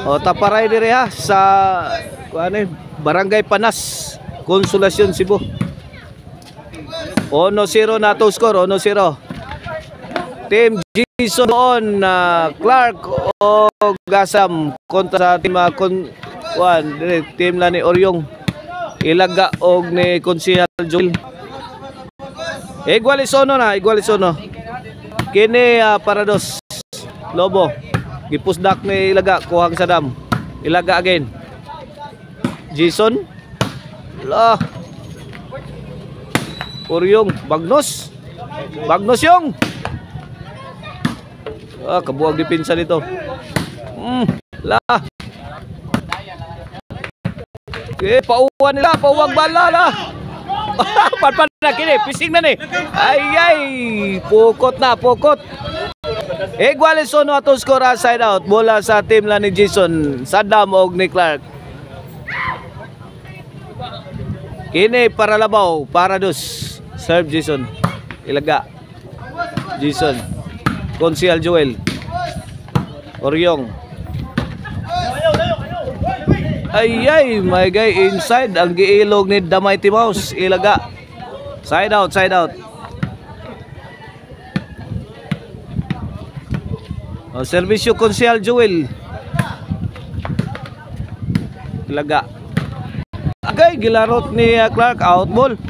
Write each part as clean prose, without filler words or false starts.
O taparay dire ha sa ano, Barangay Panas, Consolacion, Cebu. 1-0 na to score, 1-0. Team Jason on Clark o Gasam kontra sa team team la ni Oryong Ilaga og ni Konsehal Joel. Igualisono na, igualisono. Kini Parados Lobo gipusdak ni Ilaga kuhang sa dam. Ilaga again. Jason la Oryong Bagnos yung kabuang depensa nito. La pauwan nila, pauwang bala la. Pan na kini, pising na ni. Ay, pukot na, pukot. Igualisono atong skora side out. Bola sa team la ni Jason, Saddam og ni Clark. Kini para labaw, Parados. Serve Jason. Ilaga. Jason. Konsehal Joel. Oryong. Ay, my guy inside ang giilog ni The Mighty Mouse. Ilaga. Side out, side out. Servisyo Konsehal Joel. Ilaga. Agay gilarot ni Clark, out ball.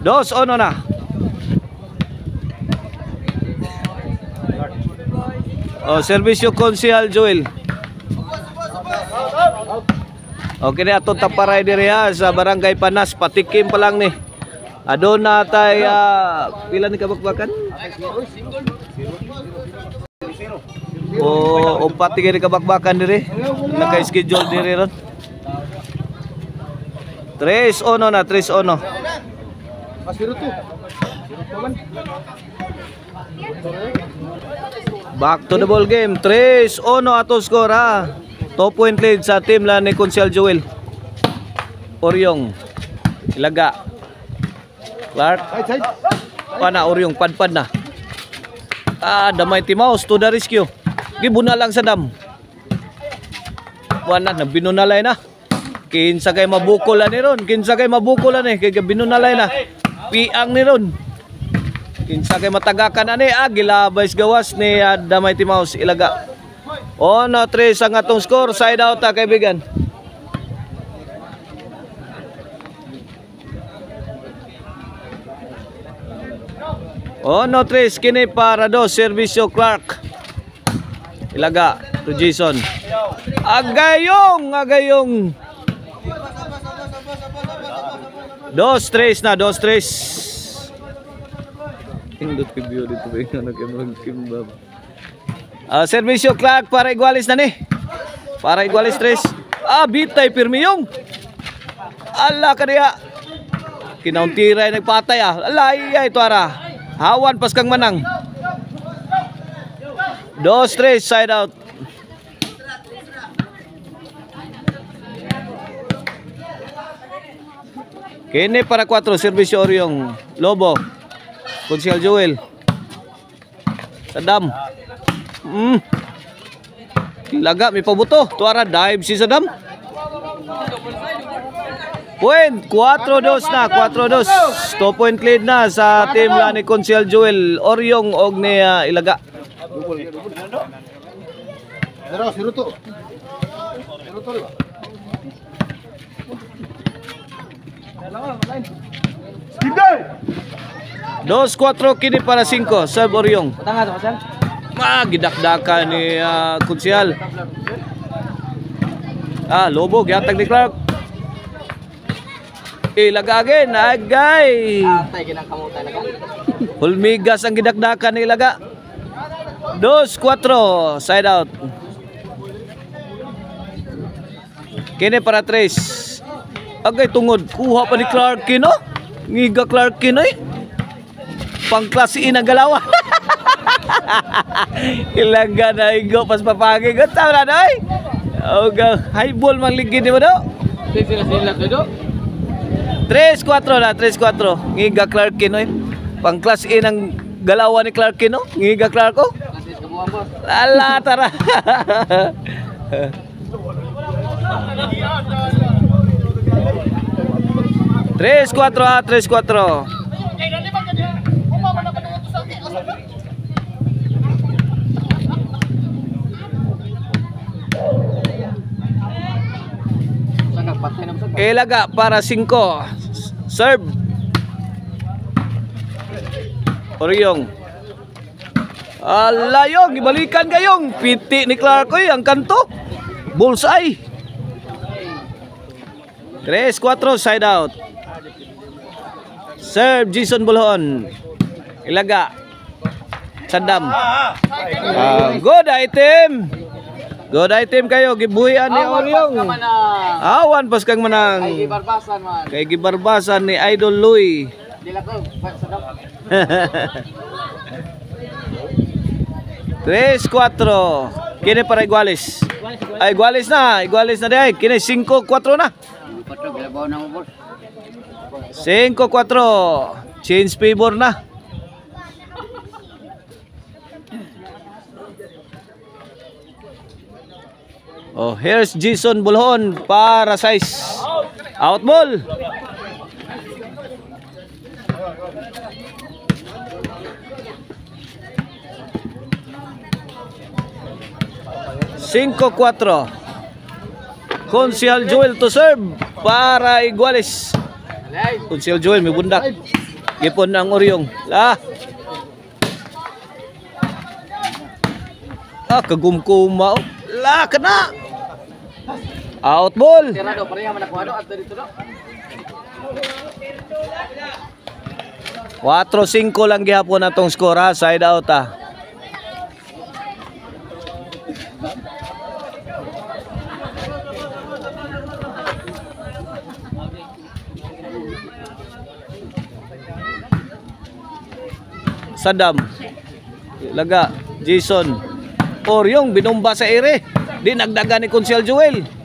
2-1 na. Servisyo Konsehal Joel. Okay na atong taparay diri sa Barangay Panas, patikim pa lang ni. Adon na tay pila ni kabakbakan? O pati kay kabakbakan diri. Naka-schedule diri ron. 3-1 na, 3-1. Back to the ball game. 3-1 ato score ha. 2 point lead sa team la ni Konsehal Joel. Oryong Ilaga. Clark. Pana Oryong padpad na. The Mighty Mouse to the rescue. Gibuna lang sa dam. Wala na binunalay na. Kinsa kay mabukolan ni ron. Kinsa kay mabukolan ni kay binunalay na. Piang ni ron. Kinsa kay matagakan ani gilabay gawas ni The Mighty Mouse. Ilaga. 1-3 ang atong score. Side out kaibigan. No 3 kini para servisyo Clark. Ilaga to Jason. Agayong 2-3 na, 2-3. Indot video dito ba yung nagkimbab. Servisyo Clark para igualis na ni. Para igualis 3. Bitay Pirmiyong. Ala kaniya. Kinauntiray nagpatay Alay ito ara. Hawan pas kang manang. 2-3 side out. Kini para 4 servisyo Oryong Lobo. Konsehal Joel. Saddam. Laga may pabuto. Tuara dive si Saddam. Point 4-2 na, 4-2. 2 point lead na sa team la ni Konsehal Joel, Oryong og ni Ilaga. Dos 4 kini para 5 serve Oryong. Gidakdakan ni Konsehal. Lobo gihatag ni Clark. Ilaga again, agay. Hulmigas ang gidakdakan ni Ilaga. 2-4 side out. Kini para 3. Agay tungod kuha pa ni Clark kino. Ngiga Clark kino pangklasiin ang galawan. Ilaga na igo pas papagi ko taw na doy. High ball manligid mo do. Sila do. 3-4 na, 3-4. Ngiga Clark kino pangklasiin ang galawan ni Clark kino. Ngiga Clark ko. Ala tara. Tres, cuatro, 3-4. Ilaga para 5. Serve. Oryong. Alayong, ibalikan kayong. Piti ni Clark oy, ang kanto. Bullseye. 3-4, side out. Serve Jason Bulhon. Ilaga. Sandam. Good item. Good item kayo, gibuhian ni Oryong. Awan pas kang manang. Kay Gibarbasan man. Kay gibarbasan ni Idol Louie. Dila ko, sadap. 3-4. Kini para Iguales. Ay, Iguales na di. Kini 5-4 na. 5-4. Change favor na. Oh, here's Jason Bulhon para size. Out ball. Cinco, 4. Konsyal Joel to serve para Iguales. Konsyal Joel may bundak. Gipon ang Oryong. Kagumkuma. Kana. Out ball. Tirado pareha man ako at dito no. 4-5 lang gihapon atong score ha. Side out ha. Saddam. Laga. Jason. Oryong binomba sa ere. Di nagdaga ni Konsyal Joel.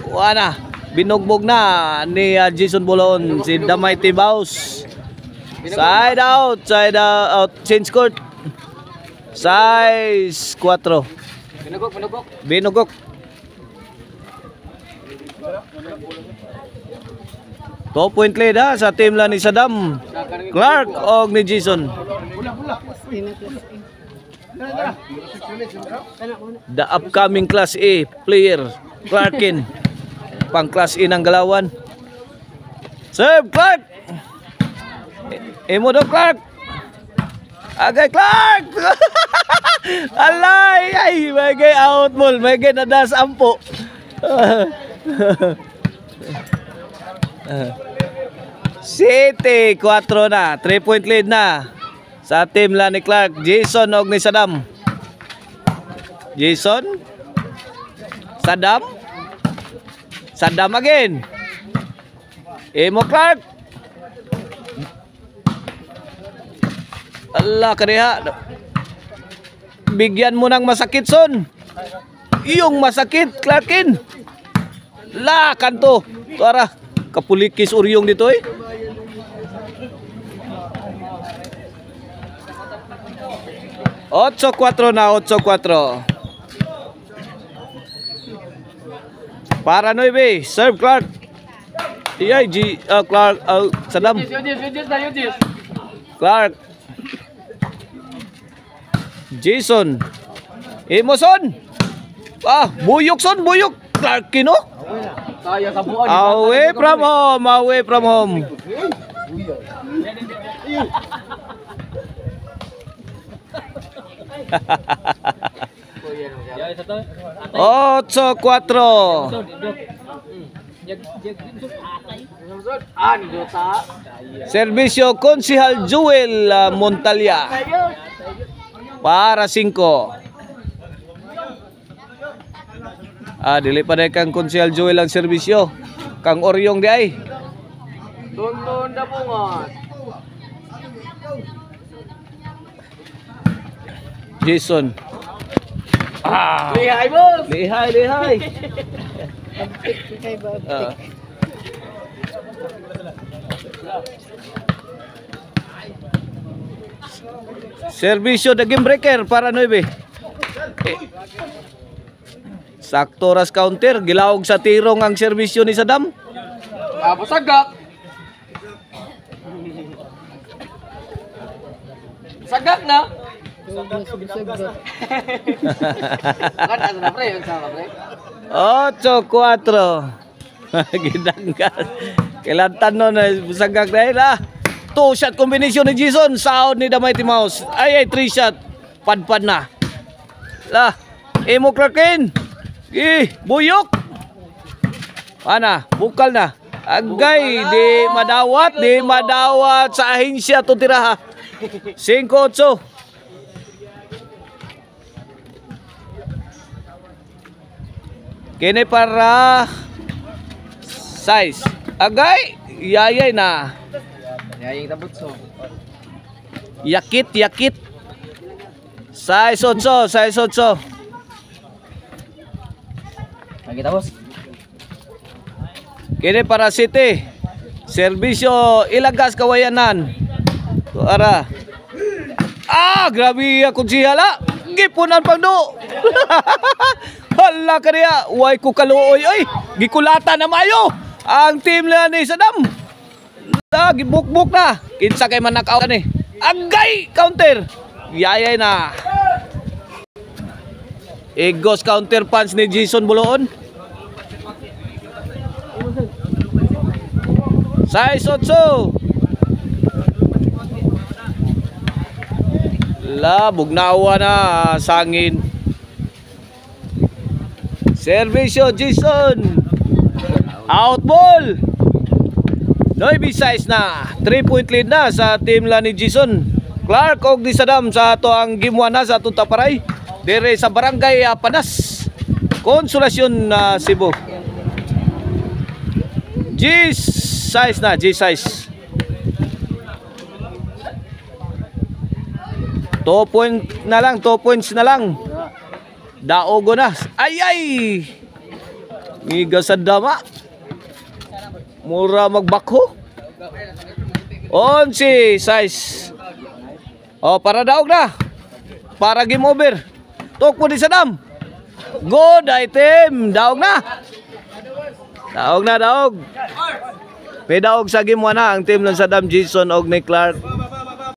Wala. Binugbog na ni Jason Bulhon si The Mighty Boss. Side out. Change court. Size 4. Binugok. Top point lead ha sa team lang ni Saddam, Clark o ni Jason. The upcoming Class A player Clarkin. Pang Class A ng Galawan. Serve Clark. Emo do Clark. Agay Clark. Alay ay may out ball, may nadas ampo. City 4 na, 3 point lead na sa team la ni Clark, Jason og ni Saddam. Jason, Saddam again. Emo Clark. Allah kaniha. Bigyan mo ng masakit son. Iyong masakit Clarkin. La kanto. Tuara kapulikis Oryong dito eh. Otso 4 na, 8-4. Para 9, serve Clark. Clark, Saddam. Clark. Jason. Emoson. Buyok son, buyok. Clark kino. Away from home. 8-4. Servisyo Konsihal Joel Montalya para 5. Dili pa na kang Konsihal Joel ang servisyo. Kang Oryong di ay. Tonton na bungat. Jason. Lihay boss. Lihay. Servisyo the game breaker para 9. Sakto ras counter, gilawog sa tirong ang serbisyo ni Saddam. Sagak. Sagak na. Kan asa na pre, sama pre. 8-4. Gidanggal. Kailantan nun, sagak dahil ah. 2-shot combination ni Jason. Sound ni The Mighty Mouse. Ay, 3-shot. Padpad na. Lah, Emo Kraken. Buyok. Ana, bukal na. Agay, di madawat sa ahensya to tiraha. 5-8. Kini para size. Agay, yayay na. Yaying tabutso. Yakit. Size 8. Lagi tapos. Kini para City. Serbisyo Ilagas Kawayanan. Tuara. Grabe akong sihala. Gipunan pang do. Hala ka niya. Uway ko kaluoy. Ay, gikulata na mayo. Ang team na ni Saddam. Gibukbuk na. Kinsa kay manakaw ni. Agay, counter. Yayay na. Egos counter punch ni Jason Buloon. Size 8. Bugnawa na sangin. Servisyo Jason. Out ball. Noibi size na. 3-point lead na sa team la ni Jason. Clark og ni Saddam sa ato ang game 1 na sa atong taparay. Dire sa Barangay Panas. Konsolasyon na Cebu. G size na, G size. 2 points na lang. Daogo na. Ay! Miga sa dama. Mura magbakho. 11 size. Para daog na. Para game over. Tok mo di Saddam. Good item. Daog na. Daog. May daog sa game 1 na ang team ng Saddam, Jason og ni Clark.